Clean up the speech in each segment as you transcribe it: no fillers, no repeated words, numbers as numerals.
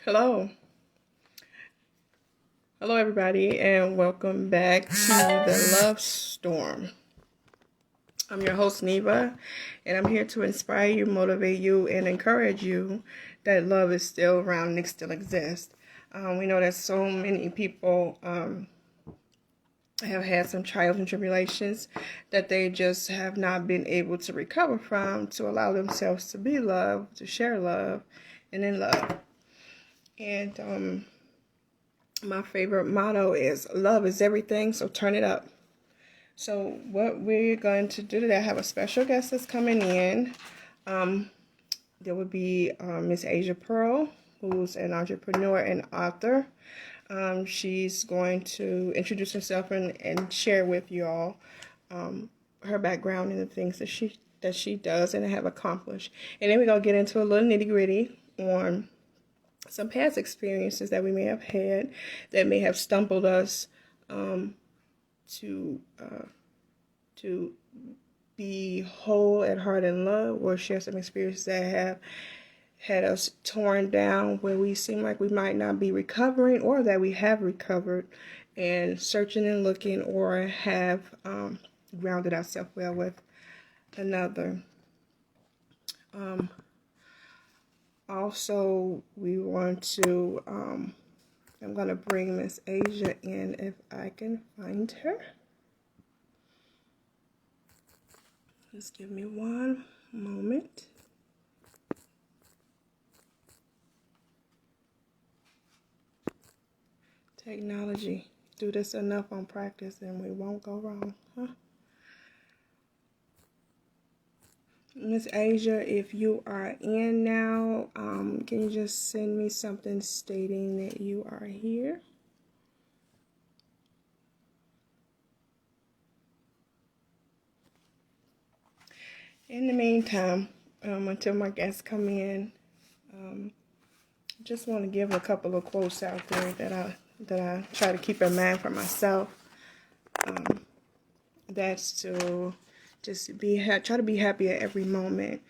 Hello. Hello, everybody, and welcome back to the Love Storm. I'm your host, Neva, and I'm here to inspire you, motivate you, and encourage you that love is still around and it still exists. We know that so many people have had some trials and tribulations that they just have not been able to recover from to allow themselves to be loved, to share love, and in love. And my favorite motto is love is everything, so turn it up. So what we're going to do today, I have a special guest that's coming in. There would be Miss Asia Pearl, who's an entrepreneur and author. She's going to introduce herself and share with you all her background and the things that she does and have accomplished. And then we're going to get into a little nitty gritty on some past experiences that we may have had that may have stumbled us to be whole at heart and love, or share some experiences that have had us torn down where we seem like we might not be recovering, or that we have recovered and searching and looking, or have grounded ourselves well with another. Also, we want to, I'm going to bring Miss Asia in if I can find her. Just give me one moment. Technology. Do this enough on practice and we won't go wrong, huh? Miss Asia, if you are in now, can you just send me something stating that you are here? In the meantime, until my guests come in, just want to give a couple of quotes out there that I try to keep in mind for myself. That's to just try to be happy at every moment.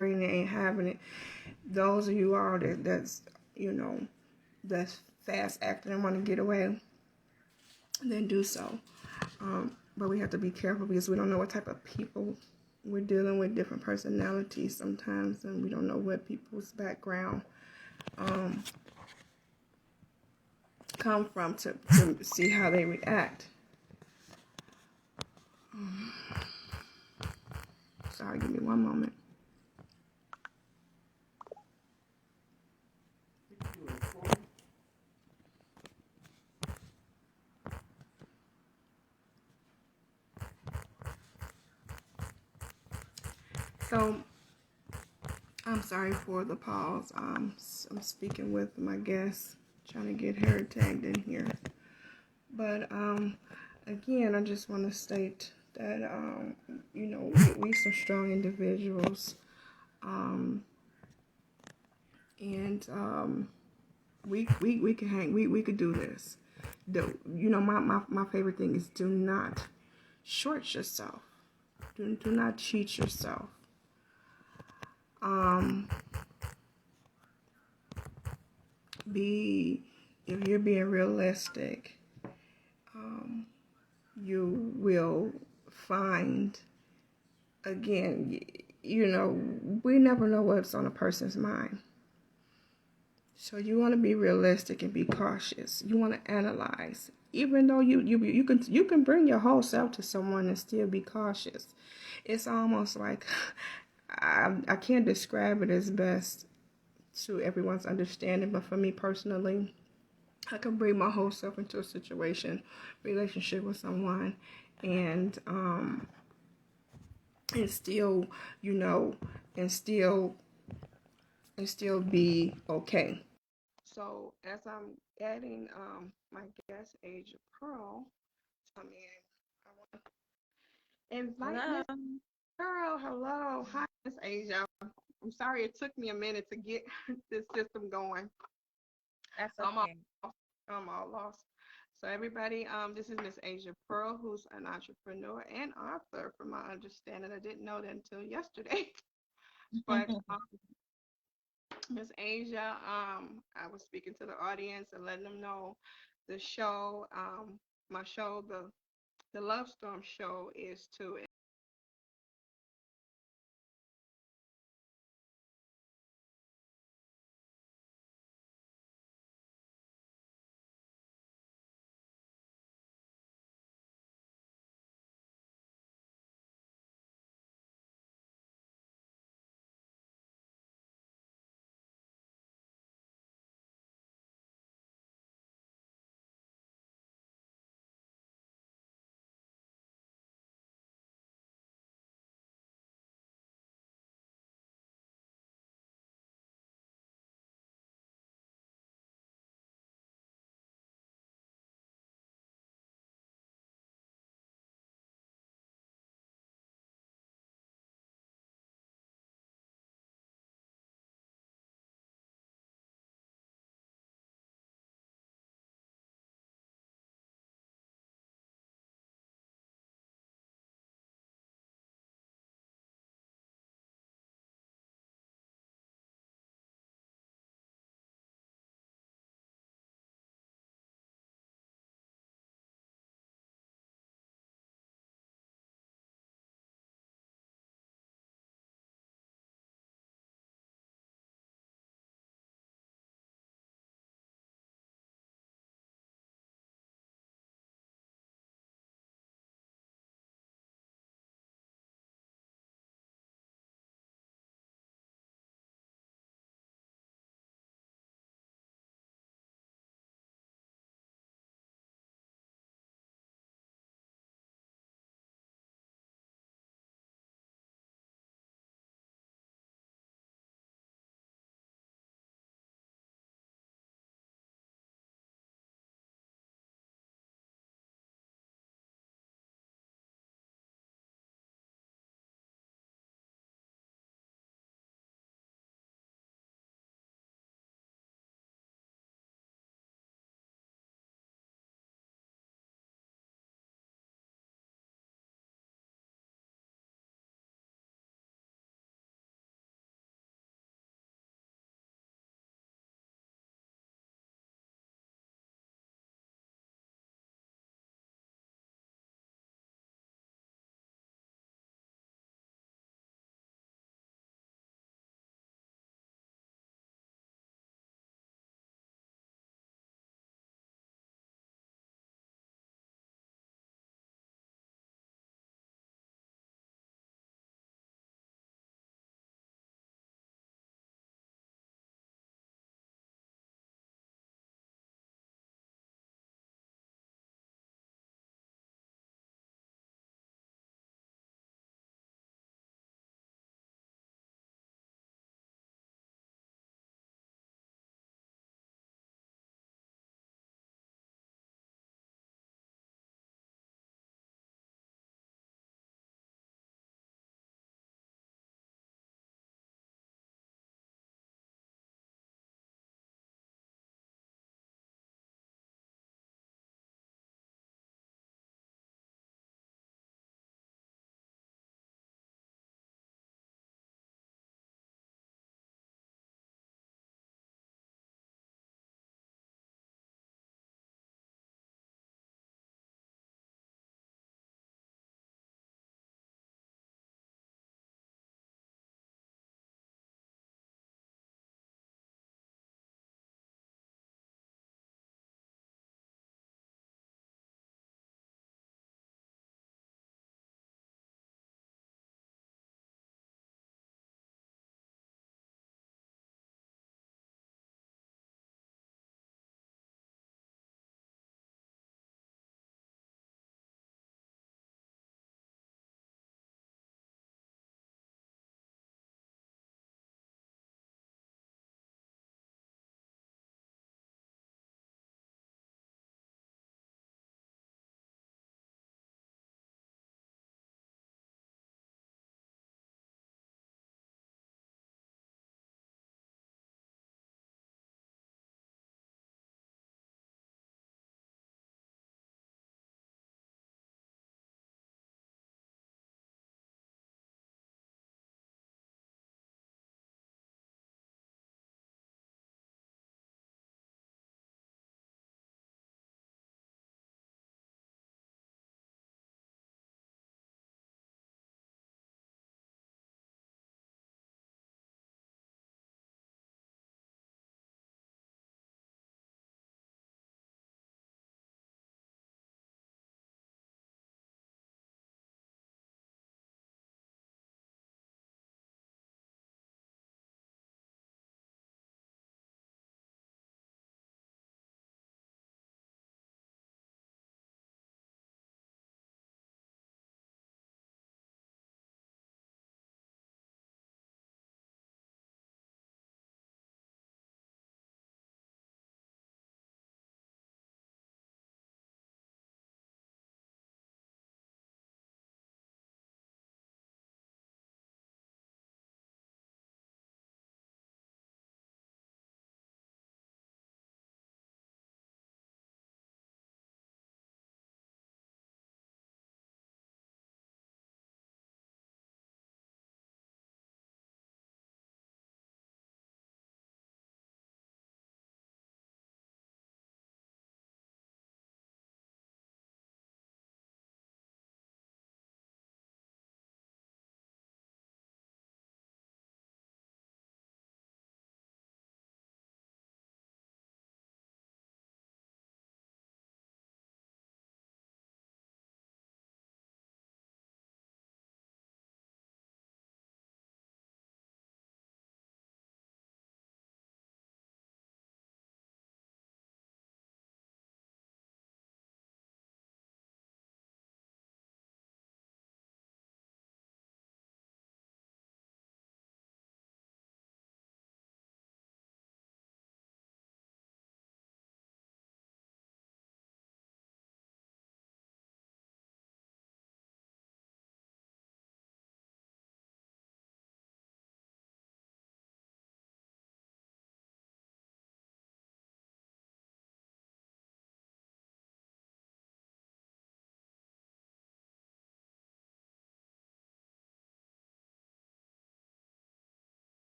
and ain't having it. Those of you all that's that's fast acting and want to get away, then do so. But we have to be careful because we don't know what type of people we're dealing with, different personalities sometimes, and we don't know what people's background come from to see how they react. Sorry, give me one moment. So, I'm sorry for the pause. I'm speaking with my guest, trying to get her tagged in here. But again, I just want to state that we some strong individuals, and we can hang. We could do this. My favorite thing is do not short yourself. Do not cheat yourself. If you're being realistic, you will find, again, we never know what's on a person's mind. So you want to be realistic and be cautious. You want to analyze, even though you can bring your whole self to someone and still be cautious. It's almost like I can't describe it as best to everyone's understanding, but for me personally, I can bring my whole self into a situation, relationship with someone, and still, and still be okay. So as I'm adding my guest, Age of Pearl, come in, I want to invite Miss Pearl. Hello, hi, Miss Asia. I'm sorry it took me a minute to get this system going. That's okay. I'm all lost. So everybody, this is Miss Asia Pearl, who's an entrepreneur and author, from my understanding. I didn't know that until yesterday. But Miss Asia, I was speaking to the audience and letting them know the show, my show, the Love Storm show, is to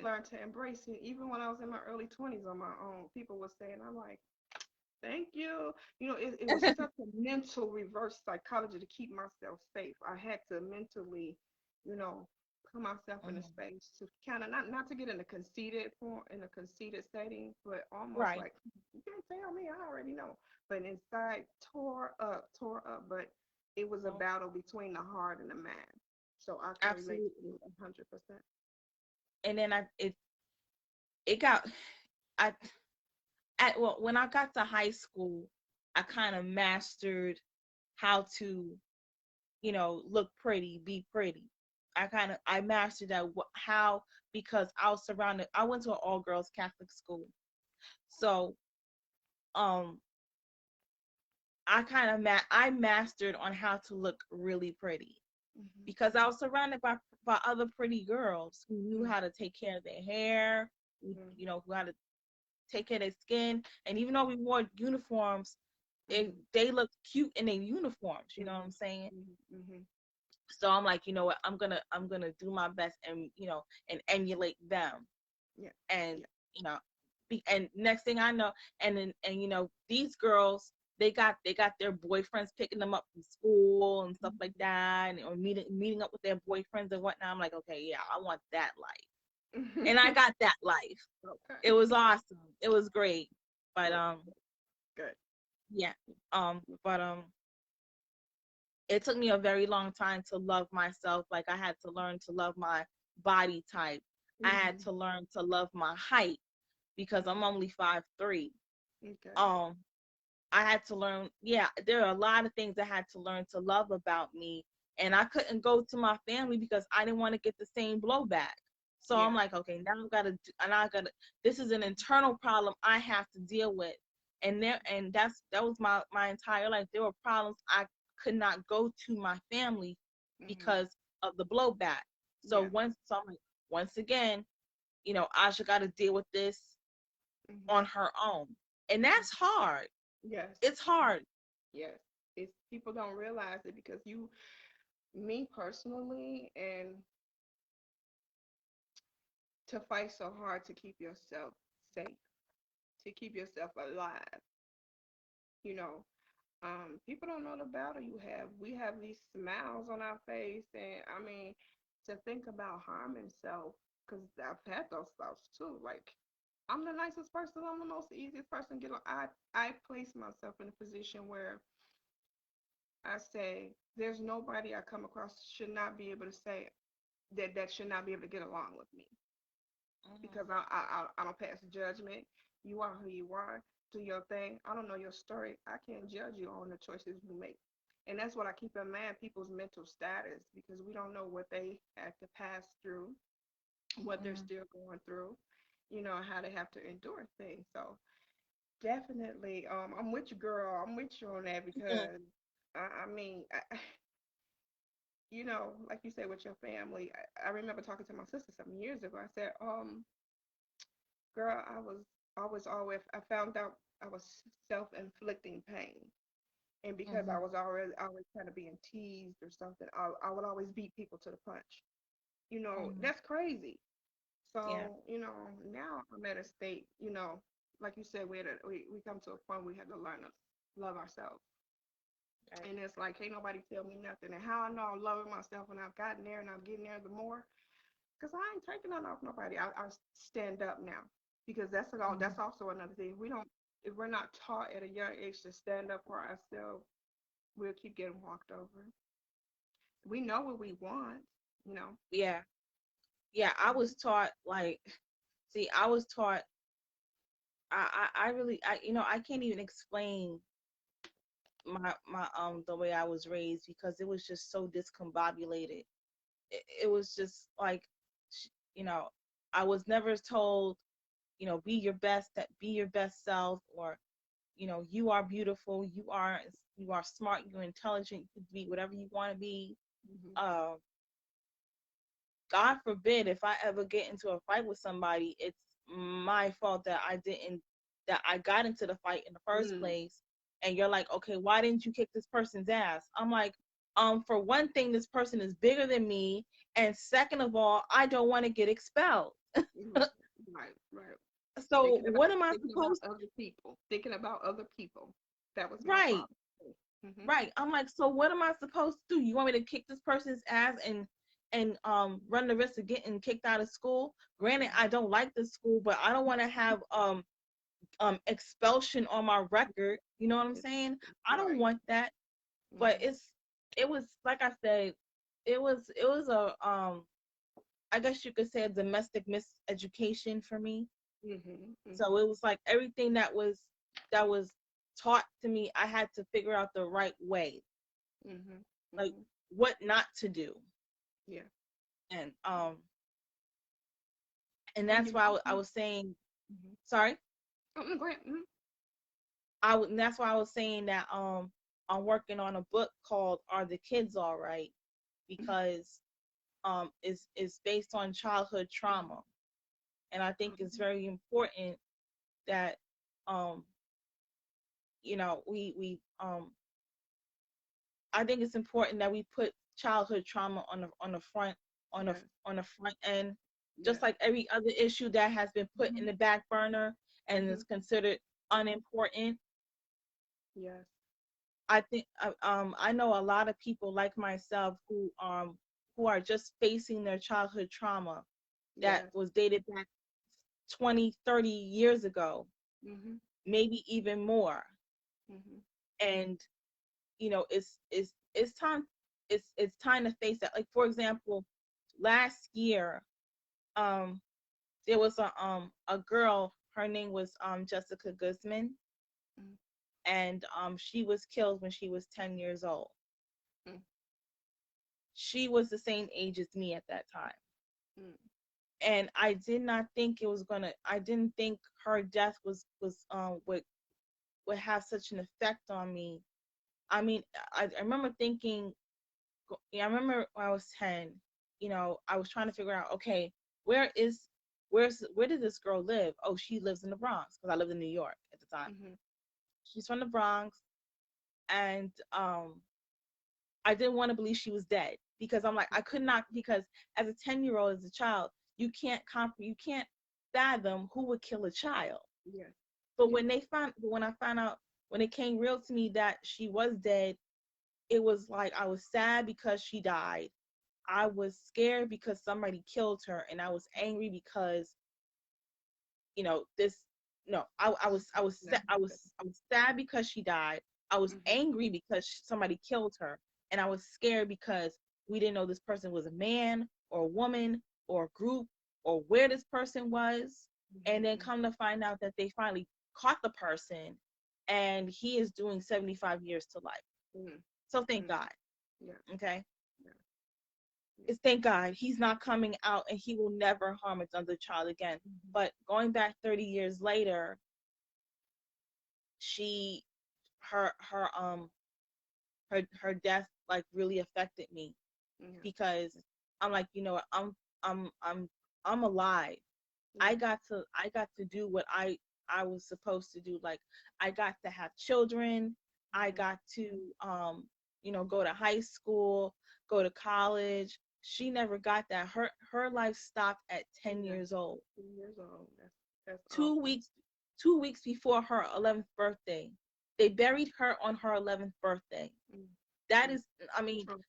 learned to embrace it. Even when I was in my early 20s on my own, people were saying, I'm like, thank you. It was such a mental reverse psychology to keep myself safe. I had to mentally, you know, put myself in a Mhm. space to kind of not to get in a conceited form, in a conceited setting, but almost Right. like you can't tell me, I already know. But inside tore up. But it was a Mhm. battle between the heart and the mind. So I can relate to Absolutely. you 100%. And then it got I at well when I got to high school, I kind of mastered how to, look pretty, be pretty. I mastered that how, because I was surrounded. I went to an all girls Catholic school, so um I mastered on how to look really pretty Mm-hmm. because I was surrounded by other pretty girls who knew Mm-hmm. how to take care of their hair, who had to take care of their skin, and even though we wore uniforms, Mm-hmm. they looked cute in their uniforms. You know what Mm-hmm. I'm saying? Mm-hmm. So I'm like, you know what? I'm gonna do my best and and emulate them, Yeah. and Yeah. you know, and next thing I know, and these girls, they got their boyfriends picking them up from school and stuff like that, or meeting up with their boyfriends and whatnot. I'm like, okay, yeah, I want that life, and I Mm-hmm. got that life. It Okay. was awesome. It was great, but Good. Good. yeah, but it took me a very long time to love myself. Like I had to learn to love my body type. I had Mm-hmm. to learn to love my height because I'm Mm-hmm. only 5'3". Okay. Um, I had to learn, yeah, there are a lot of things I had to learn to love about me. And I couldn't go to my family because I didn't want to get the same blowback. So I'm Yeah. like, okay, now I've got to, and I got to, this is an internal problem I have to deal with. And that was my entire life. There were problems I could not go to my family Mm-hmm. because of the blowback. Yeah. So I'm like, once again, Asha got to deal with this Mm-hmm. on her own. And Mm-hmm. that's hard. Yes. It's hard. Yes. It's people don't realize it because me personally, and to fight so hard to keep yourself safe, to keep yourself alive. You know, people don't know the battle you have. We have these smiles on our face, and I mean, to think about harming self, because I've had those thoughts too. Like, I'm the nicest person. I'm the most easiest person to get on. I place myself in a position where I say there's nobody I come across should not be able to say that should not be able to get along with me because Hmm. I don't pass judgment. You are who you are. Do your thing. I don't know your story. I can't judge you on the choices you make. And that's what I keep in mind, people's mental status, because we don't know what they had to pass through, what they're Hmm. still going through, how they have to endure things. So definitely, I'm with you, girl. I'm with you on that Hmm. because I mean, like you said with your family, I remember talking to my sister some years ago. I said, girl, I was always I found out I was self-inflicting pain. And because I Hmm. was always kind of being teased or something, I would always beat people to the punch. Hmm. That's crazy. Yeah. So, now I'm at a state, like you said, we come to a point we have to learn to love ourselves. Right. And it's like, can't nobody tell me nothing. And how I know I'm loving myself when I've gotten there and I'm getting there the more, because I ain't taking none off nobody. I stand up now because Hmm. that's also another thing. If we're not taught at a young age to stand up for ourselves, we'll keep getting walked over. We know what we want, you know. Yeah. Yeah. I was taught like, see, I was taught. I really, I can't even explain my the way I was raised because it was just so discombobulated. It was just like, you know, I was never told, be your best self, or you are beautiful, you are smart, you're intelligent, you can be whatever you want to be. Mm-hmm. uh God forbid if I ever get into a fight with somebody, it's my fault that I got into the fight in the first Mm. place. And you're like, okay, why didn't you kick this person's ass? I'm like, for one thing, this person is bigger than me, and second of all, I don't want to get expelled. Mhm. Right, right. So what am I Thinking about supposed other people, thinking about other people. That was my right, problem. Mm-hmm. right. I'm like, so what am I supposed to do? You want me to kick this person's ass and run the risk of getting kicked out of school? Granted, I don't like the school, but I don't want to have expulsion on my record. You know what I'm saying? I don't Right. want that. But Mm-hmm. it was like I said, it was a I guess you could say a domestic miseducation for me. Mm-hmm. So Mm-hmm. it was like everything that was taught to me, I had to figure out the right way, Mm-hmm. like Mm-hmm. what not to do. Yeah. And When that's you why I mentioned, was saying, mm-hmm. sorry. Oh, no, go ahead. Mm-hmm. And that's why I was saying that I'm working on a book called Are the Kids All Right? Because is based on childhood trauma. And I think it's very important that um we I think it's important that we put childhood trauma Yes. on the front end, just Yes. like every other issue that has been put in Mm-hmm. the back burner and Mm-hmm. is considered unimportant. Yes. I think I know a lot of people like myself who are just facing their childhood trauma that Yes. was dated back 20, 30 years ago, Mm-hmm. maybe even more. Mm-hmm. And it's time, it's time to face that. Like, for example, last year, um there was a girl, her name was Jessica Guzman, Mm-hmm. and she was killed when she was 10 years old. She was the same age as me at that time. Mm-hmm. And I did not think I didn't think her death would have such an effect on me. I mean, I remember thinking, yeah, I remember when I was 10, I was trying to figure out, okay, where is, where did this girl live? Oh, she lives in the Bronx, because I lived in New York at the time. Mm-hmm. She's from the Bronx, and I didn't want to believe she was dead, because I'm like, I could not, because as a 10-year-old, as a child, you can't fathom who would kill a child. Yes. But Yes. when I found out, when it came real to me that she was dead, it was like I was sad because she died. I was scared because somebody killed her, and I was angry because this. No, I was sad because she died. I was Mm-hmm. angry because somebody killed her, and I was scared because we didn't know this person was a man or a woman or a group or where this person was. And then Mm-hmm. come to find out that they finally caught the person, and he is doing 75 years to life. Mm-hmm. So thank Mm-hmm. God. Yeah. Okay. Yeah. It's thank God he's not coming out, and he will never harm another child again. Mm-hmm. But going back 30 years later, she her her death like really affected me, Yeah. because I'm like, I'm I'm alive. Yeah. I got to do what I was supposed to do. Like, I got to have children. I Mm-hmm. got to go to high school, go to college. She never got that. Her life stopped at 10 Yeah. years old. 2 years old. That's Two awful. weeks 2 weeks before her 11th birthday. They buried her on her 11th birthday. That Mm-hmm. is, I mean, Trauma.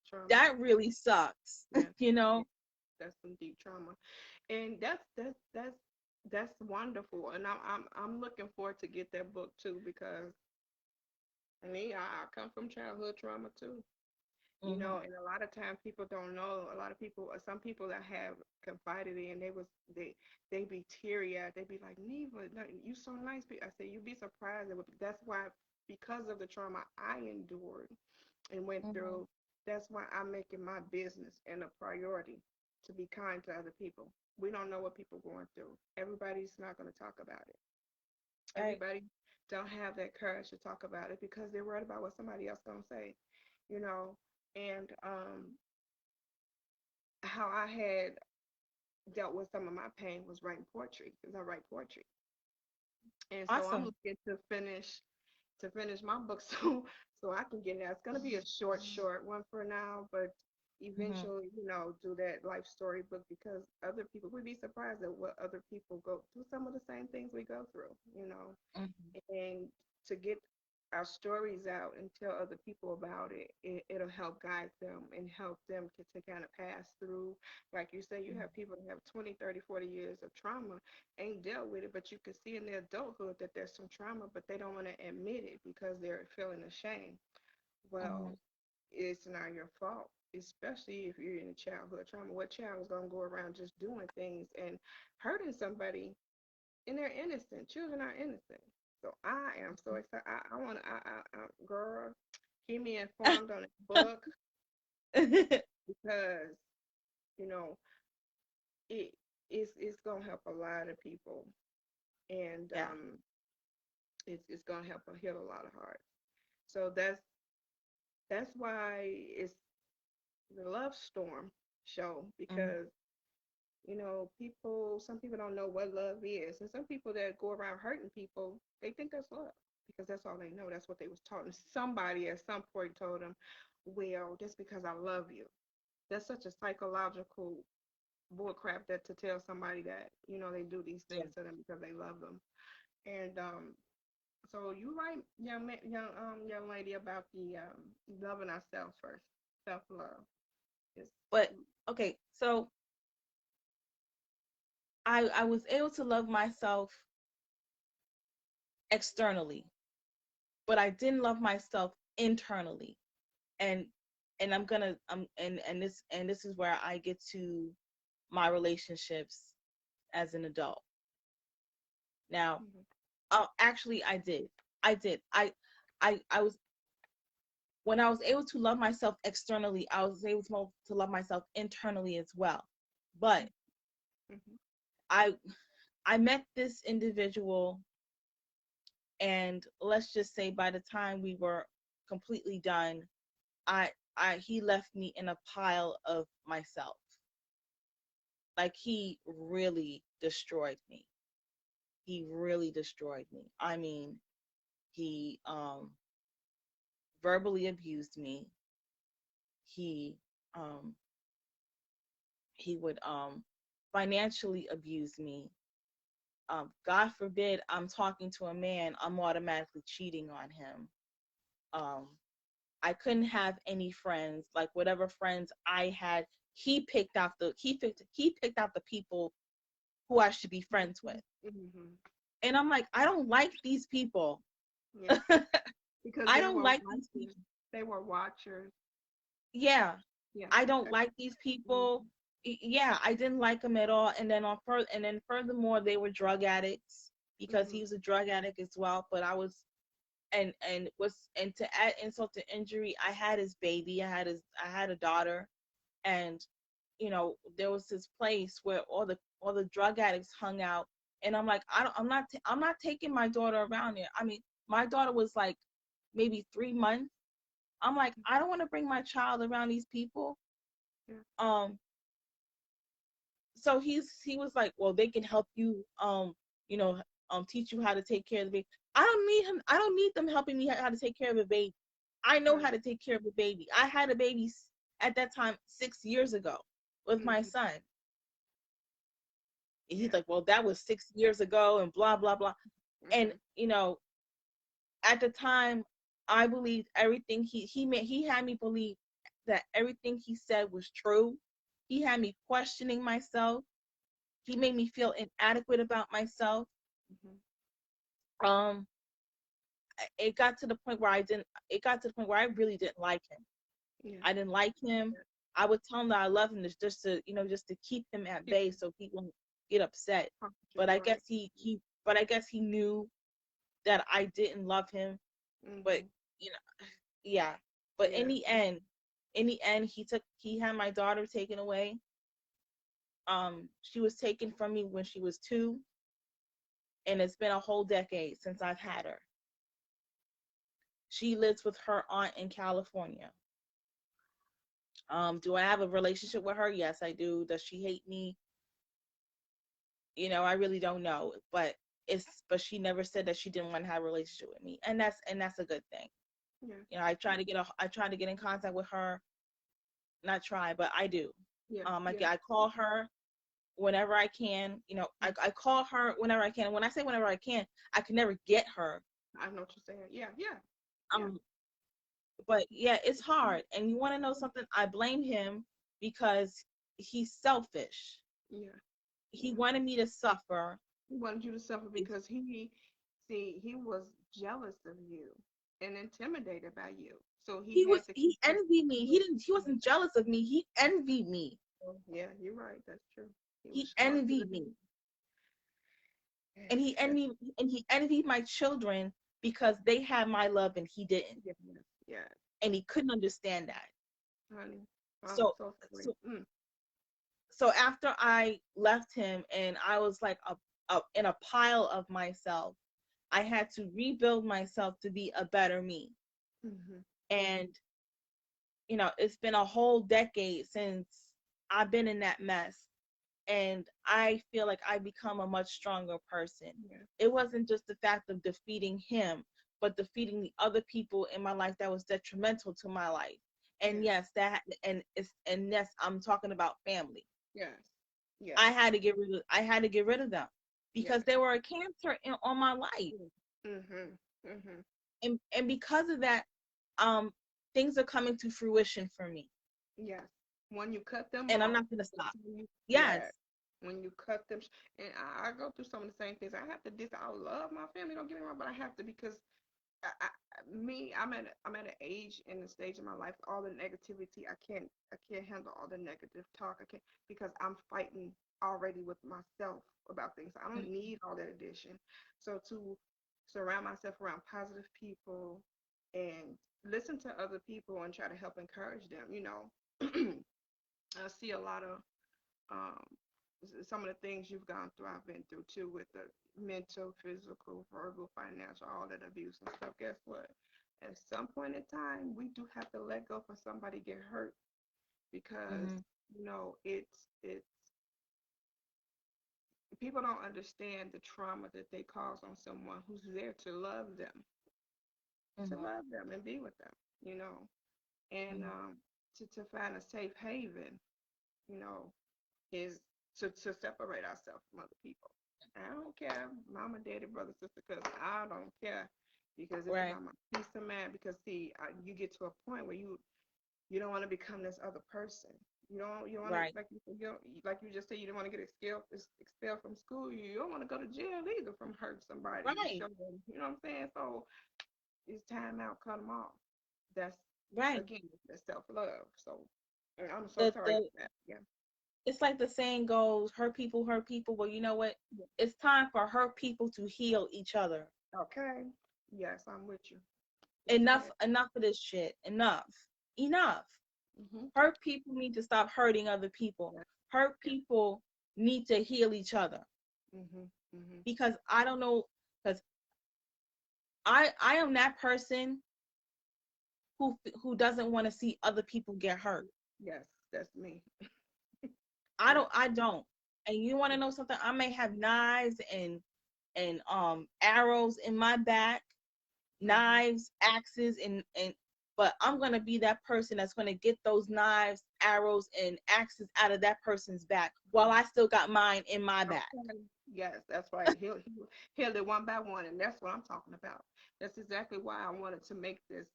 Trauma. that really sucks. Yeah. you Yeah. know? That's some deep trauma, and that's wonderful. And I'm looking forward to get that book too, because me, I come from childhood trauma too. Mhm. And a lot of times people don't know. A lot of people, some people that have confided in, they be teary eyed. They be like, Neva, no, you so nice. I say, you'd be surprised. That's why, because of the trauma I endured and went Mhm. through, that's why I'm making my business and a priority to be kind to other people. We don't know what people are going through. Everybody's not going to talk about it. Right. Everybody don't have that courage to talk about it because they're worried about what somebody else gonna say, you know. And how I had dealt with some of my pain was writing poetry, because I write poetry, and so I'm Awesome. looking to finish my book so I can get it out. It's gonna be a short one for now, but Mhm. eventually, do that life story book, because other people would be surprised at what other people go through, some of the same things we go through. Mhm. And to get our stories out and tell other people about it'll help guide them and help them to kind of pass through. Like you say, you have people that have 20, 30, 40 years of trauma, ain't dealt with it, but you can see in their adulthood that there's some trauma, but they don't want to admit it because they're feeling ashamed. Well, Mhm. it's not your fault, especially if you're in childhood trauma. What child is going to go around just doing things and hurting somebody, and they're innocent? Children are innocent. So I am so excited. I want to, girl, keep me informed on this book, because, you know, it it's going to help a lot of people. And Yeah. it's going to help heal a lot of hearts. So that's why it's the Love Storm show, Mhm. because some people don't know what love is, and some people that go around hurting people, they think that's love because that's all they know. That's what they was taught, and somebody at some point told them, "Well, just because I love you." That's such a psychological bullcrap, that to tell somebody that they do these Yeah. things to them because they love them. And so you right, young lady, about the loving ourselves first, self love. It's But okay, so I was able to love myself externally, but I didn't love myself internally. And this is where I get to my relationships as an adult. Now, mhm, actually I did. I did. I was when I was able to love myself externally, I was able to love myself internally as well. But mhm, I I met this individual, and let's just say by the time we were completely done, I he left me in a pile of myself. Like, he really destroyed me. He really destroyed me. I mean, he verbally abused me. He um he would financially abuse me. God forbid I'm talking to a man, I'm automatically cheating on him. Um I couldn't have any friends. Like, whatever friends I had, he picked out the people who I should be friends with. mhm. And I'm like, I don't like these people. Yeah, because I they don't were like these people. watchers. They were watchers. Yeah, Yeah. I don't like these Mhm, people. Yeah, I didn't like them at all. And then furthermore, they were drug addicts, because he mhm, was a drug addict as well. But I was and to add insult to injury, I had his baby. I had a daughter, and there was this place where all the drug addicts hung out, and I'm like, I'm not taking my daughter around there. I mean, my daughter was like maybe 3 months. I'm like, I don't want to bring my child around these people. yeah. um so he was like, well, they can help you, you know teach you how to take care of the baby. I don't need them helping me how to take care of a baby. I know how Right. to take care of a baby. I had a baby at that time 6 years ago with my Mhm. son. He's Yeah. like, well, that was 6 years ago, and blah blah blah. And Mhm. at the time, I believed everything he had me believe that everything he said was true. He had me questioning myself. He made me feel inadequate about myself. Mhm. um it got to the point where I really didn't like him. Yeah. I didn't like him. I would tell him that I love him, just to keep him at Keep bay so he won't get upset. But comfortable, I right? guess he knew that I didn't love him. But Mhm. you know, yeah. But Yeah. in the end, he had my daughter taken away. She was taken from me when she was 2, and it's been a whole decade since I've had her. She lives with her aunt in California. Do I have a relationship with her? Yes, I do. Does she hate me? I really don't know. But she never said that she didn't want to have a relationship with me, and that's a good thing. Yeah. I try to get in contact with her. not try, but I do. Yeah, yeah. I call her whenever I can. I call her whenever I can. When I say whenever I can never get her. I know what you're saying. Yeah, yeah, yeah. Um, but yeah, it's hard. And you want to know something? I blame him because he's selfish. Yeah, He yeah. wanted me to suffer. He wanted you to suffer It's, because he was jealous of you and intimidated by you. So he had to keep he his. envied me. He wasn't jealous of me. He envied me. Yeah, you're right. That's true. He was He smart. envied me. Yeah, And that's he envied my children because they had my love and he didn't. yeah, yeah, And he couldn't understand that. honey. I'm So so sorry. so so after I left him and I was like in a pile of myself, I had to rebuild myself to be a better me. Mm-hmm. And it's been a whole decade since I've been in that mess. And I feel like I become a much stronger person. Yeah, It wasn't just the fact of defeating him, but defeating the other people in my life that was detrimental to my life. And yes, yes, and yes, I'm talking about family. yes, yes, I had to get rid of them yes. because they were a cancer on my life. Mm-hmm. Mm-hmm. And because of that, um things are coming to fruition for me. Yes. When you cut them And I'm off, not going to stop. yeah. Yes. When you cut them, and I go through some of the same things. I have to I love my family. Don't get me wrong, but I have to because I'm at an age in the stage of my life. All the negativity, I can't handle all the negative talk. I can't because I'm fighting already with myself about things. I don't need all that addition. So to surround myself around positive people and listen to other people and try to help encourage them. I see a lot of um, some of the things you've gone through, I've been through too, with the mental, physical, verbal, financial, all that abuse and stuff. Guess what? At some point in time, we do have to let go for somebody get hurt because Mm-hmm. it's people don't understand the trauma that they cause on someone who's there to Mm-hmm. love them and be with them, and to find a safe haven, you know, is to separate ourselves from other people. I don't care, mama, daddy, brother, sister, cousin. I don't care because it's Right. about my peace of mind. Because see, you get to a point where you don't want to become this other person. You don't want to Right. like you just said you don't want to get expelled from school. You don't want to go to jail either from hurting somebody. Right. Show them, you know what I'm saying? So it's time out, cut them off. That's Right. again, that's self love. So and I'm so sorry The for that. Yeah. It's like the saying goes, hurt people hurt people. Well, you know what? It's time for hurt people to heal each other. Okay. Yes, I'm with you. Yes, Enough, ma'am. enough of this shit. Enough. Enough. Mm-hmm. Hurt people need to stop hurting other people. Yes, Hurt yes. people need to heal each other. Mm-hmm. Mm-hmm. Because I don't know, because I am that person who doesn't want to see other people get hurt. Yes, that's me. I Yes. I don't. And you want to Yes. know something? I may have knives and arrows in my back, Mm-hmm. knives, axes, and but I'm gonna be that person that's gonna get those knives, arrows, and axes out of that person's back while I still got mine in my back. Okay. Yes, that's right. He'll it one by one, and that's what I'm talking about. That's exactly why I wanted to make this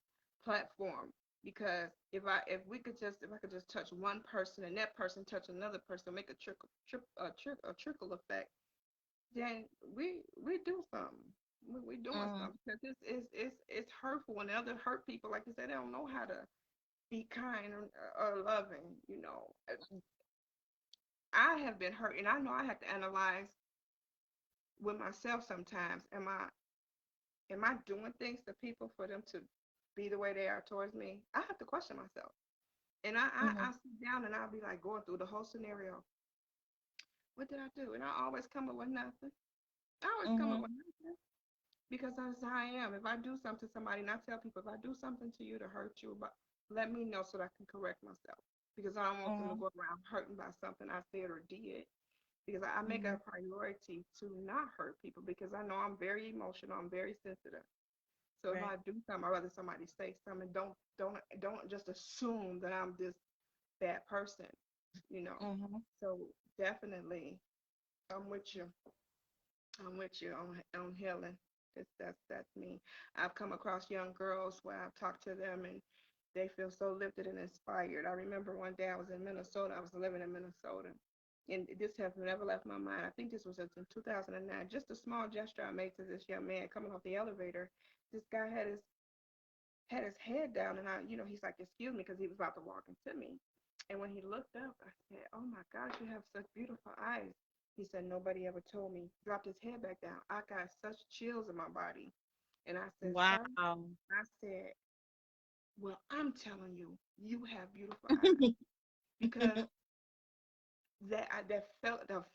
platform because if I could just touch one person and that person touch another person, make a trickle effect, then we do something. We doing Mm, something because this is it's hurtful when other hurt people, like you said, they don't know how to be kind or loving. I have been hurt, and I know I have to analyze with myself sometimes. Am I doing things to people for them to be the way they are towards me? I have to question myself, and mm-hmm, I sit down and I'll be like going through the whole scenario. What did I do? And I always come up with nothing. I always come up mm-hmm, with nothing. Because that's how I am. If I do something to somebody, and I tell people, if I do something to you to hurt you, but let me know so that I can correct myself. Because I don't want them to mm-hmm, go around hurting by something I said or did. Because I make mm-hmm. it a priority to not hurt people because I know I'm very emotional. I'm very sensitive. So if Right. I do something, I'd rather somebody say something. Don't just assume that I'm this. bad person, you know. Mm-hmm. So definitely, I'm with you. I'm with you on healing. That's me. I've come across young girls where I've talked to them and they feel so lifted and inspired. I remember one day I was in Minnesota. I was living in Minnesota, and this has never left my mind. I think this was in 2009. Just a small gesture I made to this young man coming off the elevator. This guy had his head down, and he's like, "Excuse me," because he was about to walk into me. And when he looked up, I said, "Oh my gosh, you have such beautiful eyes." He said, "Nobody ever told me." Dropped his head back down. I got such chills in my body. And I said, Wow. "Sir," I said, "Well, I'm telling you, you have beautiful eyes." Because that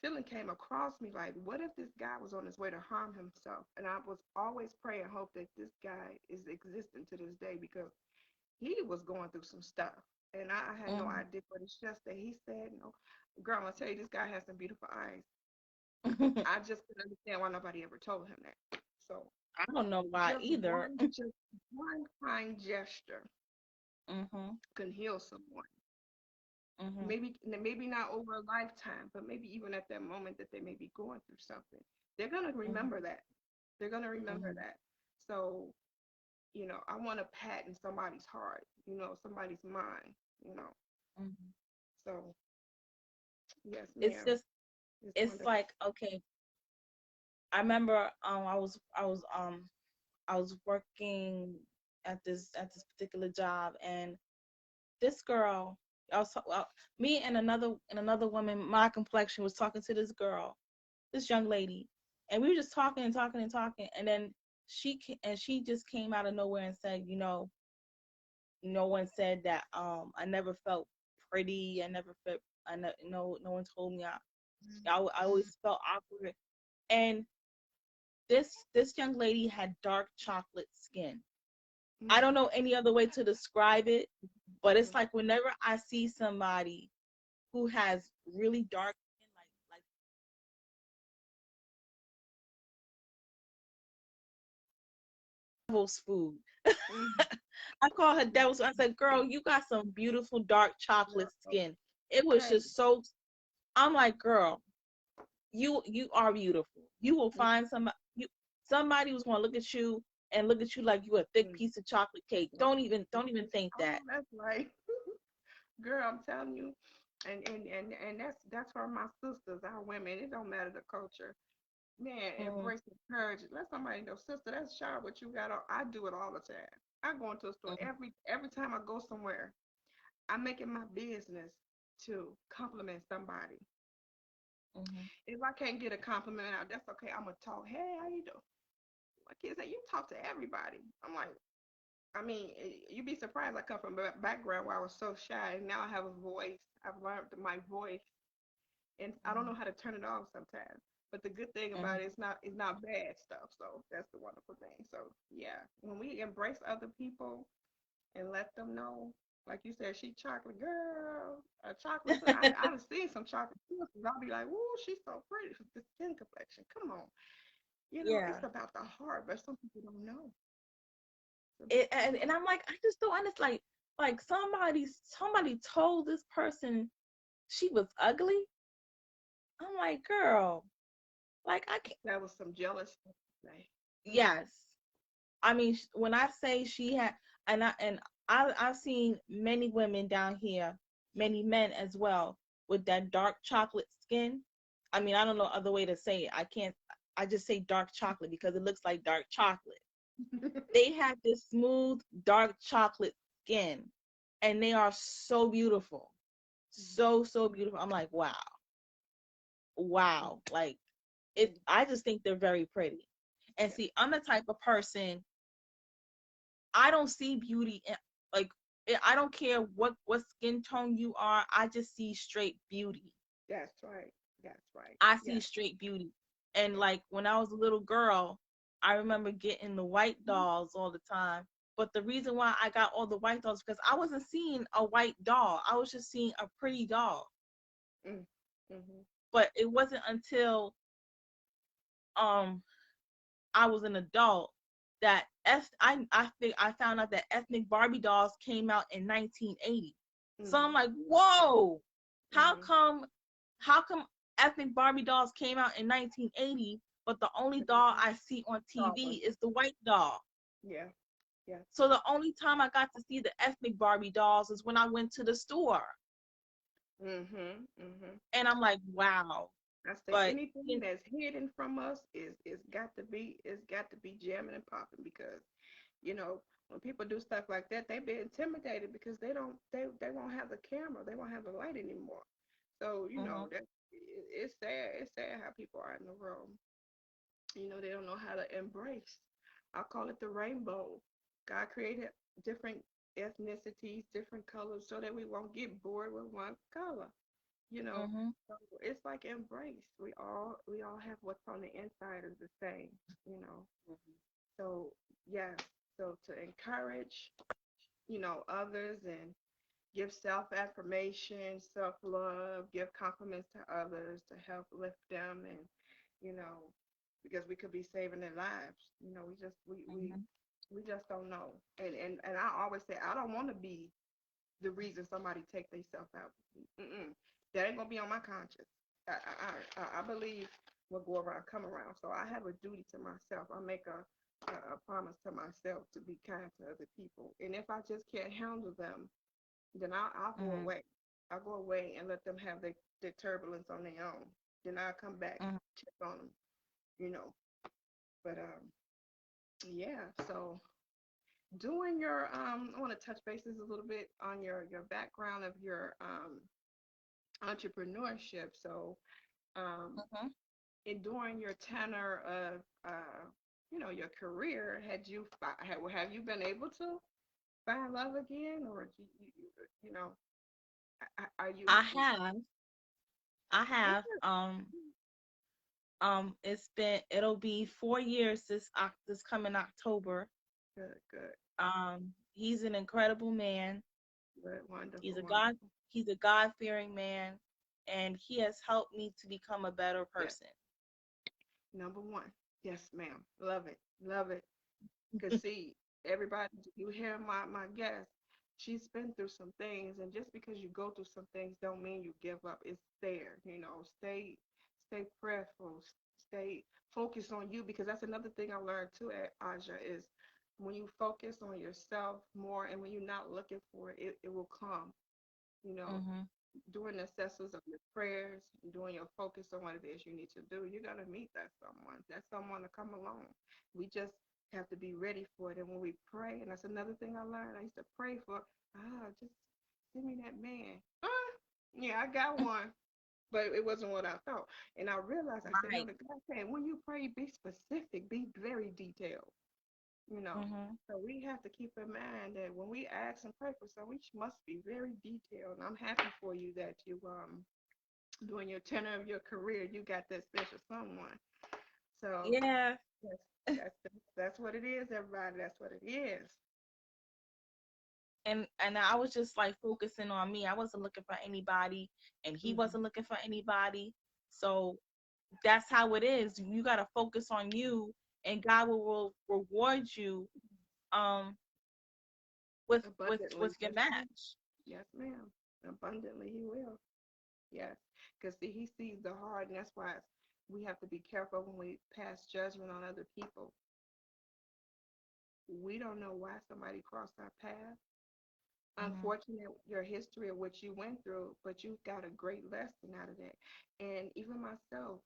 feeling came across me like, what if this guy was on his way to harm himself? And I was always praying, hope that this guy is existent to this day because he was going through some stuff. And I had no Mm-hmm. idea, but it's just that he said, "No, girl, I'm gonna tell you, this guy has some beautiful eyes." I just couldn't understand why nobody ever told him that. So I don't know why just either. one kind gesture Mm-hmm. can heal someone. Mm-hmm. Maybe not over a lifetime, but maybe even at that moment that they may be going through something. They're gonna remember that. They're gonna remember Mm-hmm. that. So, I want to patent somebody's heart, somebody's mind, you know. Mm-hmm. So yes, It's ma'am. just, It's it's wonderful. like, okay, I remember I was working at this particular job, and this girl, well, me and another woman my complexion was talking to this girl, this young lady, and we were just talking and talking and talking, and then she just came out of nowhere and said, no one said that I never felt pretty. I never felt no one told me I always felt awkward. And this young lady had dark chocolate skin. I don't Mm-hmm. know any other way to describe it, but it's like whenever I see somebody who has really dark skin, like devil's food. Mm-hmm. I call her devil's food. I said, "Girl, you got some beautiful dark chocolate skin." It was Right. just so. I'm like, "Girl, you are beautiful. You will find somebody who's gonna look at you like you a thick Mm-hmm. piece of chocolate cake. Don't even think Oh, that." that's right. Girl, I'm telling you. And that's for my sisters, our women. It don't matter the culture. Man, Mm-hmm. embrace the courage. Let somebody know, sister, that's sharp what you got on. I do it all the time. I go into a store every time I go somewhere. I make it my business to compliment somebody. Mm-hmm. If I can't get a compliment out, that's okay. I'm gonna talk. Hey, how you doing? My kids say you talk to everybody. I'm like, I mean, you'd be surprised. I come from a background where I was so shy, and now I have a voice. I've learned my voice, and I don't know how to turn it off sometimes. But the good thing about it, Mm-hmm. it's not bad stuff. So that's the wonderful thing. So yeah, when we embrace other people and let them know, like you said, she chocolate girl, a chocolate. I've seen some chocolate sisters. I'll be like, "Ooh, she's so pretty. The skin complexion. Come on." Yeah. It's about the heart, but some people don't know. It's It, about the and heart. I'm like, I just don't understand. Like somebody told this person she was ugly. I'm like, girl, like I can't. That was some jealous stuff to say. Yes, I mean, when I say she had, I've seen many women down here, many men as well, with that dark chocolate skin. I mean, I don't know other way to say it. I can't. I just say dark chocolate because it looks like dark chocolate. They have this smooth dark chocolate skin, and they are so beautiful, so beautiful. I'm like, wow, wow. Like it. I just think they're very pretty. And Yeah. see, I'm the type of person, I don't see beauty in, like, I don't care what skin tone you are. I just see straight beauty. That's right. That's right. I see Yes. straight beauty. And Yes. like when I was a little girl, I remember getting the white dolls all the time. But the reason why I got all the white dolls because I wasn't seeing a white doll. I was just seeing a pretty doll. Mm. Mm-hmm. But it wasn't until um I was an adult that I found out that ethnic Barbie dolls came out in 1980. So I'm Mhm. like, whoa, how Mhm. come how come ethnic Barbie dolls came out in 1980, but the only doll Mhm. I see on Saw one. TV is the white doll? Yeah. Yeah. So the only time I got to see the ethnic Barbie dolls is when I went to the store. Mhm. Mhm. And I'm like, wow. I say But anything you that's hidden from us is got to be jamming and popping because you know when people do stuff like that they be intimidated because they won't have the camera, they won't have the light anymore. So you know know, that it's sad how people are in the world. You know, they don't know how to embrace. I call it the rainbow. God created different ethnicities, different colors, so that we won't get bored with one color. You know, mhm, so it's like embrace. We all have what's on the inside is the same. You know, mhm, so yes. So to encourage, others and give self affirmation, self love, give compliments to others to help lift them and you know, because we could be saving their lives. mhm, We just don't know. And I always say I don't want to be the reason somebody take themselves out. Mm-mm. That ain't gonna be on my conscience. I believe what go around come around. So I have a duty to myself. I make a promise to myself to be kind to other people. And if I just can't handle them, then I'll go mhm, away. I'll go away and let them have their turbulence on their own. Then I'll come back, mhm. check on them, you know. But yeah. So doing your I want to touch bases a little bit on your background of your entrepreneurship. So um, Mhm. during your tenor of your career, have you been able to find love again, or you know, are you? I have, I Good, have. It'll be 4 years this coming October. good, good, He's an incredible man. good, He's wonderful, a God. wonderful. He's a God fearing man, and he has helped me to become a better Yes, person. number one. Yes, ma'am. Love it, love it. Cause see, everybody, you hear my guest, she's been through some things, and just because you go through some things, don't mean you give up. It's there, stay prayerful, stay focused on you, because that's another thing I learned too at Aja is when you focus on yourself more, and when you're not looking for it, it will come. You know, Mhm. doing the assessments of your prayers, doing your focus on what it is you need to do, you're gonna meet that someone. That's someone to come along. We just have to be ready for it. And when we pray, and that's another thing I learned. I used to pray for, just send me that man. Yeah, I got one. But it wasn't what I thought. And I realized, I said, no, Right. the God said, when you pray, be specific, be very detailed you know. Mhm. So we have to keep in mind that when we ask and pray for something, we must be very detailed. And I'm happy for you that you during your tenure of your career, you got that special someone. So Yeah. that's that's what it is, everybody. That's what it is. And I was just like focusing on me. I wasn't looking for anybody, and he Hmm. wasn't looking for anybody. So that's how it is. You got to focus on you, and God will reward you um with Abundantly, your yes, ma'am. match. Yes, ma'am. Abundantly, he will. Yes, because see, he sees the heart, and that's why we have to be careful when we pass judgment on other people. We don't know why somebody crossed our path. Mhm. Unfortunate your history of what you went through, but you got a great lesson out of that. And even myself,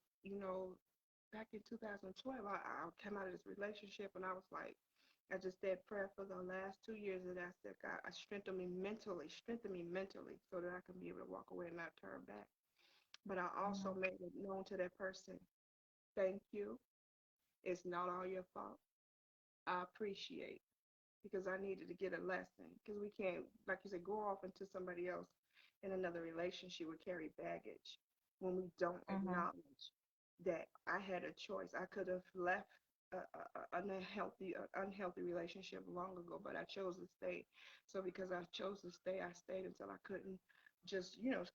back in 2012, I came out of this relationship and I was like, I just said prayer for the last 2 years that I said, God, strengthen me mentally so that I can be able to walk away and not turn back. But I also Mhm. made it known to that person, thank you. It's not all your fault. I appreciate because I needed to get a lesson. Because we can't, like you said, go off into somebody else in another relationship would carry baggage when we don't Mhm. acknowledge that I had a choice. I could have left an unhealthy relationship long ago, but I chose to stay. So because I chose to stay, I stayed until I couldn't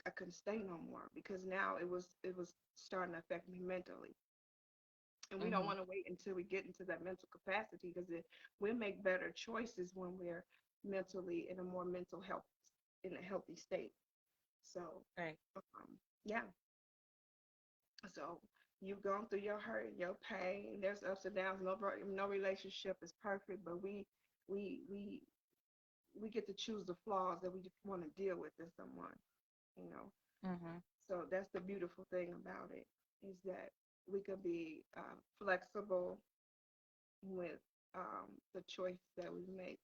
I couldn't stay no more because now it was starting to affect me mentally, and we don't Mhm. want to wait until we get into that mental capacity because we make better choices when we're mentally in a more mental health in a healthy state. So, Right. yeah. So you've gone through your hurt, your pain. There's ups and downs. No relationship is perfect, but we we we get to choose the flaws that we want to deal with in someone. You know. Mm-hmm. So that's the beautiful thing about it, is that we could be flexible with the choice that we make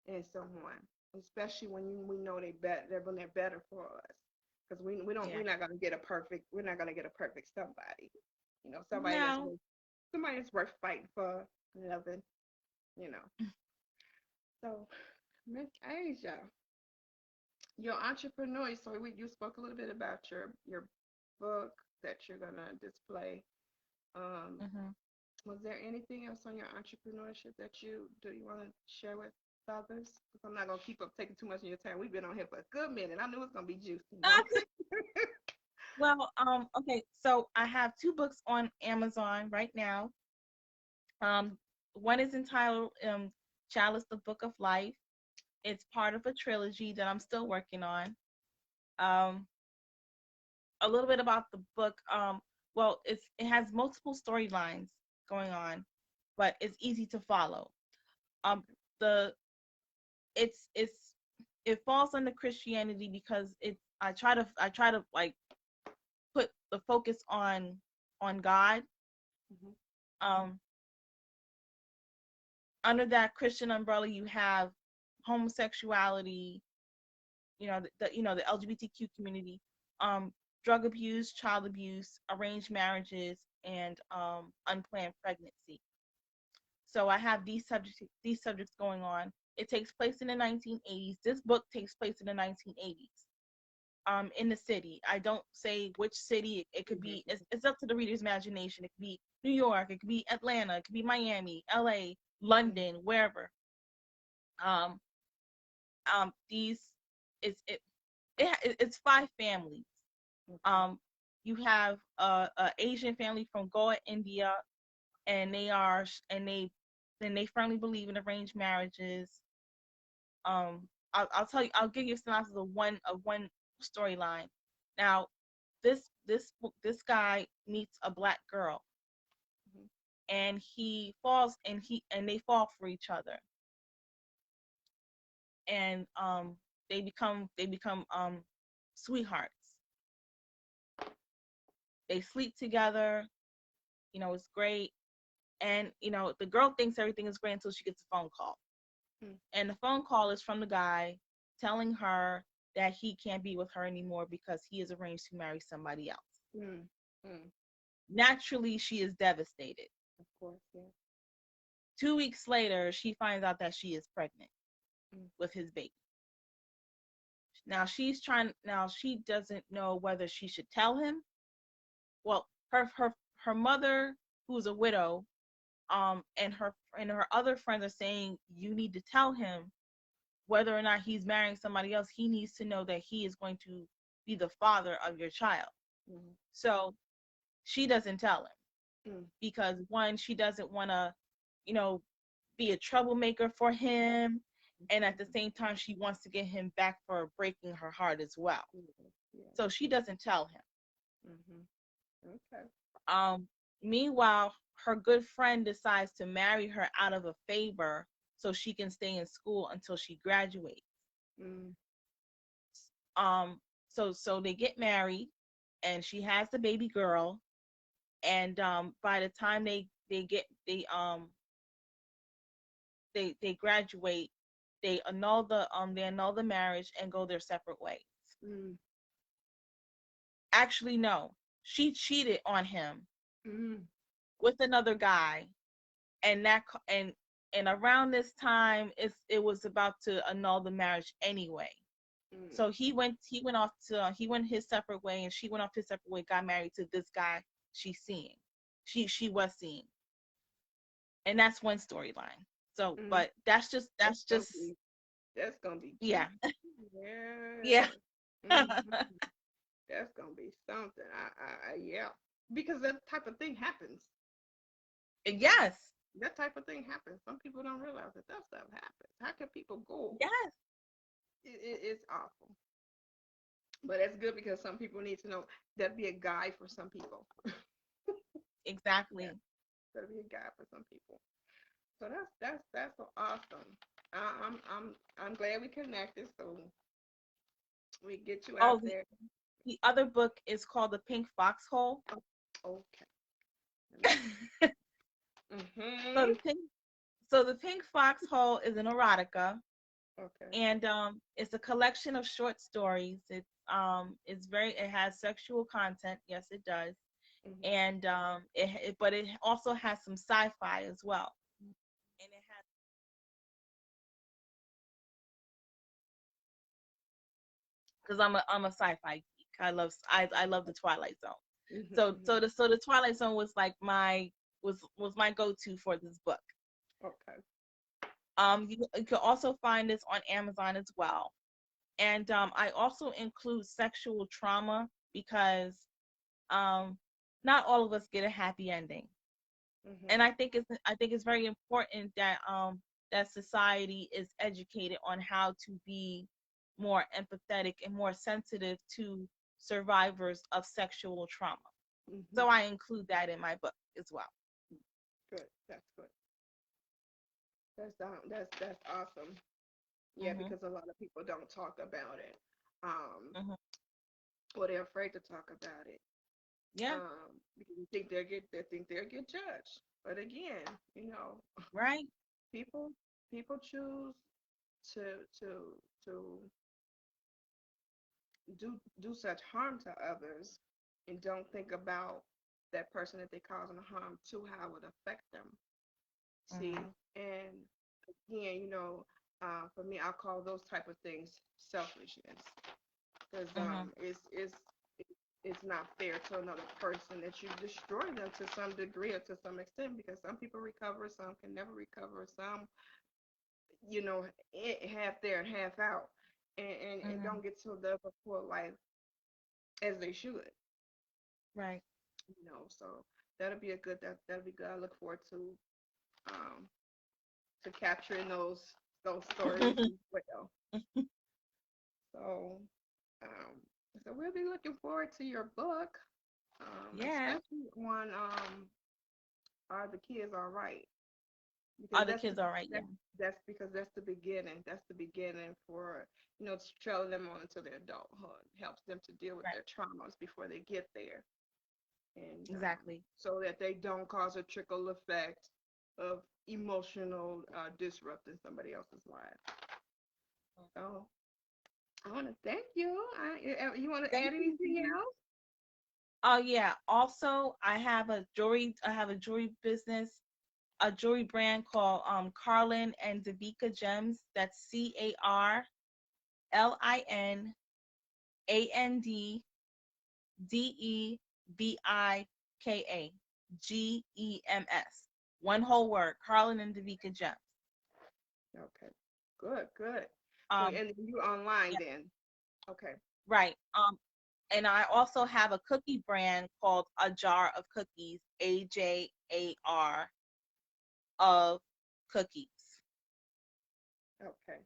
in someone, especially when we know they're better for us. Because Yeah. we're not gonna get a perfect somebody. You know, No. somebody that's worth fighting for, loving. You know. So Miss Asia, your entrepreneur. So you spoke a little bit about your book that you're gonna display. Um, Mm-hmm. was there anything else on your entrepreneurship that you want to share with others? Because I'm not gonna keep up taking too much of your time. We've been on here for a good minute. I knew it was gonna be juicy, though. Well, okay, so I have two books on Amazon right now. Um, one is entitled Chalice, the Book of Life. It's part of a trilogy that I'm still working on. Um, a little bit about the book. Well, it has multiple storylines going on, but it's easy to follow. Um, the it's it falls under Christianity because I try to like put the focus on God. Mhm. Um, under that Christian umbrella, you have homosexuality, the LGBTQ community, um, drug abuse, child abuse, arranged marriages, and unplanned pregnancy. So I have these subjects going on. It takes place in the 1980s. This book takes place in the 1980s. In the city. I don't say which city. It could be. It's up to the reader's imagination. It could be New York. It could be Atlanta. It could be Miami, LA, London, wherever. Um, these it's five families. Okay. Um, you have a Asian family from Goa, India, and they firmly believe in arranged marriages. I'll tell you. I'll give you a synopsis of one storyline. Now, this guy meets a black girl, Mhm. and he falls and they fall for each other, and they become sweethearts. They sleep together. It's great. And the girl thinks everything is great until she gets a phone call. Mm. And the phone call is from the guy telling her that he can't be with her anymore because he is arranged to marry somebody else. Mm. Mm. Naturally, she is devastated. Of course, yeah. 2 weeks later, she finds out that she is pregnant Mm. with his baby. Now she doesn't know whether she should tell him. Well, her mother, who's a widow, and her other friends are saying you need to tell him whether or not he's marrying somebody else. He needs to know that he is going to be the father of your child. Mm. So she doesn't tell him Mm. because one, she doesn't want to, you know, be a troublemaker for him, and at the same time, she wants to get him back for breaking her heart as well. Yeah. Yeah. So she doesn't tell him. Mhm. Okay. Um, Meanwhile, her good friend decides to marry her out of a favor so she can stay in school until she graduates. Mm. Um, so they get married, and she has the baby girl. And by the time they graduate, they annul the marriage and go their separate ways. Mm. Actually, no, she cheated on him Mm. with another guy, and and around this time it was about to annul the marriage anyway. Mm. So he went his separate way, and she went off his separate way, got married to this guy she was seeing. And that's one storyline. So, Mm. but that's just That's gonna be yeah. juicy. Yeah. Yeah. Mhm. That's gonna be something. Yeah. Because that type of thing happens. You know, Yes. that type of thing happens. Some people don't realize that stuff happens. How can people go Yes. it's awful. But that's good because some people need to know that'd be a guide for some people. Yeah, Exactly. that'd be a guide for some people. So that's so awesome. I'm glad we connected. So we get you Oh, out there. the other book is called The Pink Foxhole. Oh, okay. Let me. So Mhm. the Pink Foxhole is an erotica, Okay. and it's a collection of short stories. It has sexual content. Yes, it does, Mhm. and but it also has some sci-fi as well, and it has because I'm a sci-fi geek. I love the Twilight Zone. Mhm. So the Twilight Zone was like my go-to for this book. Okay. You can also find this on Amazon as well. And I also include sexual trauma because um, not all of us get a happy ending, and Mhm. I think it's very important that society is educated on how to be more empathetic and more sensitive to survivors of sexual trauma. Mhm. So I include that in my book as well. Good. That's good. That's awesome. Yeah, Mhm. because a lot of people don't talk about it. Mhm. Or they're afraid to talk about it. Yeah. Because they think they'll get judged. But again, you know, Right. people people choose to to to do such harm to others and don't think about that person that they're causing harm to, how it would affect them. See, Mhm. and again, for me, I call those type of things selfishness, because Mhm. it's not fair to another person that you destroy them to some degree or to some extent, because some people recover, some can never recover, some half there and half out, and Mhm. don't get to live a full life as they should. Right. So that'll be good. I look forward um to capturing those stories as well. So um so we'll be looking forward to your book, Yeah. especially on Are the Kids All Right? Because Other kids are right. Yeah. that's the beginning. That's the beginning for trailing them on into their adulthood. Helps them to deal with Right. their traumas before they get there, and Exactly. so that they don't cause a trickle effect of emotional disrupt in somebody else's life. So I want to thank you. You want to Thank add you. anything else? Oh yeah. Also, I have a jewelry business, a jewelry brand called Carlin and Davika Gems. That's CarlinandDevika Gems. One whole word, Carlin and Davika Gems. Okay, good, good. So Um, and you online yeah, then? Okay, right. And I also have a cookie brand called A Jar of Cookies, AJAR of Cookies. okay.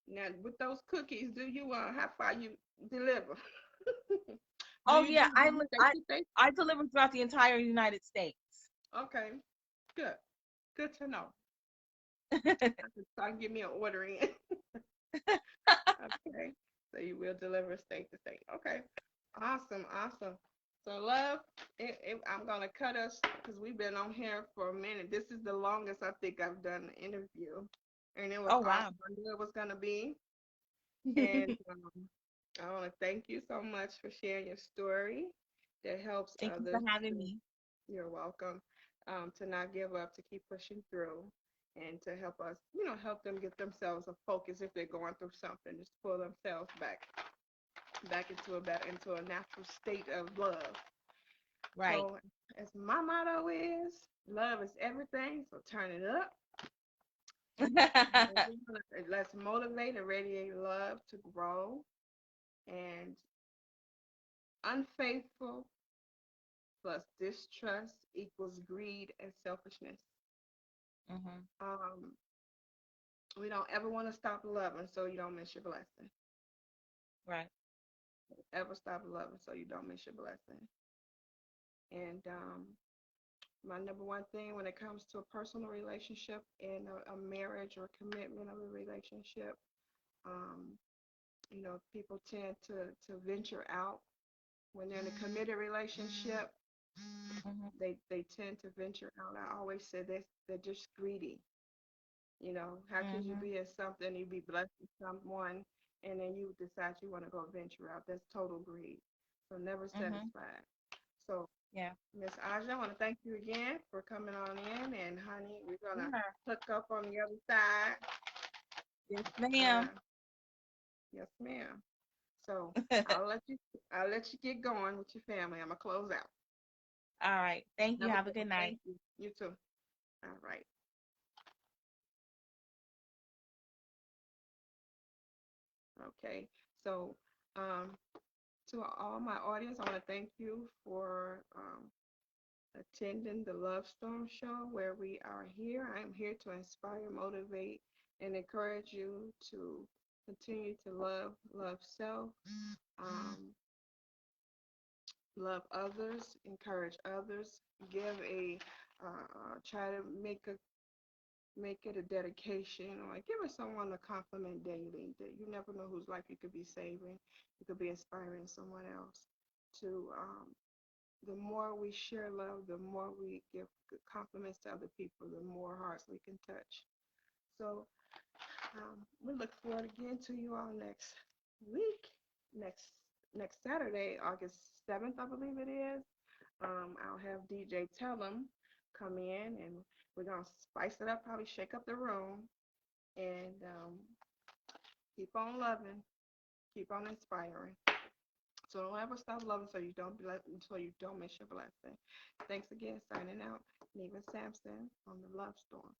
Now with those cookies, do you how far you deliver? Do Oh you yeah, deliver state to state? I deliver throughout the entire United States. Okay, good, good to know. I can start give me an order in. Okay, so you will deliver state to state. Okay, awesome, awesome. So love, I'm gonna cut us because we've been on here for a minute. This is the longest I think I've done an interview, and it was Oh wow. awesome. I knew it was gonna be, and I want to thank you so much for sharing your story that helps Thank you for others having to, me. you're welcome, to not give up, to keep pushing through, and to help us, help them get themselves a focus if they're going through something, just pull themselves back into a natural state of love. Right. So, as my motto is, love is everything. So turn it up. Let's motivate and radiate love to grow. And unfaithful plus distrust equals greed and selfishness. Mhm. Um, We don't ever want to stop loving so you don't miss your blessing. Right. Ever stop loving so you don't miss your blessing. And my number one thing when it comes to a personal relationship and a marriage or commitment of a relationship, um, people tend to venture out when they're in a committed relationship. Mhm. They tend to venture out. I always say this: they're just greedy. How could you Mhm. be in something, you be blessed with someone, and then you decide you want to go venture out? That's total greed. So never Mhm. satisfied. So Yeah. Miss Aja, I want to thank you again for coming on in, and honey, we're gonna Yeah. hook up on the other side. Yes, Uh, ma'am. yes, ma'am. So I'll let you get going with your family. I'm gonna close out. All right. Thank you. Have a Have a good good one. night. Thank you. You too. All right. Okay. So um, to all my audience, I want to thank you for attending the Love Storm Show, where we are here. I am here to inspire, motivate, and encourage you to continue to love self, um, love others, encourage others, give try to make it a dedication, or give it someone a compliment daily. That you never know whose life you could be saving. You could be inspiring someone else to the more we share love, the more we give good compliments to other people, the more hearts we can touch. So we look forward again to you all next week, next next Saturday, August 7th, I believe it is. I'll have DJ Tellum come in, and we're gonna spice it up, probably shake up the room, and keep on loving, keep on inspiring. So don't ever stop loving so you don't miss your blessing. Thanks again. Signing out. Neva Sampson on the Love Storm.